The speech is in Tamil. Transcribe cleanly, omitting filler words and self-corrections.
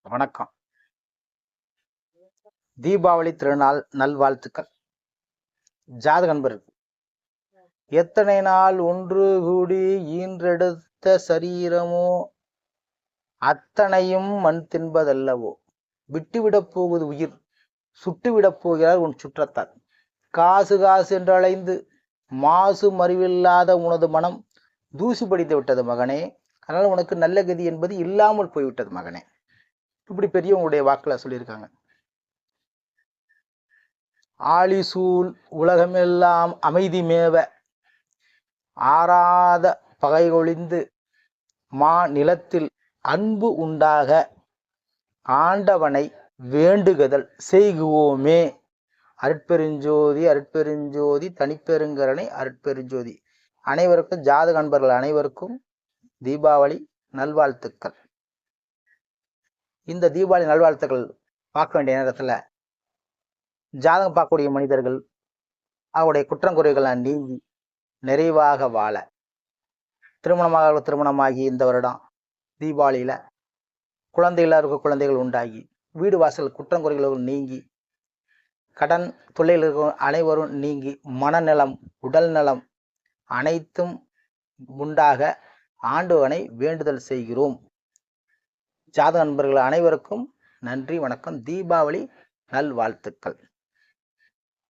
வணக்கம். தீபாவளி திருநாள் நல்வாழ்த்துக்கள். ஜாதக நண்பர்கள், எத்தனை நாள் ஒன்று கூடி ஈன்றெடுத்த சரீரமோ அத்தனையும் மண் தின்பதல்லவோ, விட்டுவிடப் போவது உயிர், சுட்டுவிடப் போகிறார் உன் சுற்றத்தார். காசு காசு என்று அலைந்து மாசு மறிவில்லாத உனது மனம் தூசி படித்து விட்டது மகனே. அதனால் உனக்கு நல்ல கதி என்பது இல்லாமல் போய்விட்டது மகனே. இப்படி பெரியவங்களுடைய வாக்குல சொல்லியிருக்காங்க. ஆழிசூழ் உலகமெல்லாம் அமைதி மேவ, ஆறாத பகை ஒழிந்து மா நிலத்தில் அன்பு உண்டாக, ஆண்டவனை வேண்டுகதல் செய்குவோமே. அருட்பெருஞ்சோதி அருட்பெருஞ்சோதி தனிப்பெருங்கரணை அருட்பெருஞ்சோதி. அனைவருக்கும், ஜாதக நண்பர்கள் அனைவருக்கும் தீபாவளி நல்வாழ்த்துக்கள். இந்த தீபாவளி நல்வாழ்த்துக்கள் பார்க்க வேண்டிய நேரத்தில் ஜாதகம் பார்க்கக்கூடிய மனிதர்கள் அவருடைய குற்றங்குறைகளை நீங்கி நிறைவாக வாழ, திருமணமாகி இந்த வருடம் தீபாவளியில குழந்தைகள் குழந்தைகள் உண்டாகி, வீடு வாசல் குற்றங்குறைகள் நீங்கி, கடன் தொல்லையில் இருக்கும் அனைவரும் நீங்கி, மனநலம் உடல் நலம் அனைத்தும் உண்டாக ஆண்டவனை வேண்டுதல் செய்கிறோம். ஜாதக நண்பர்கள் அனைவருக்கும் நன்றி, வணக்கம். தீபாவளி நல்வாழ்த்துக்கள்.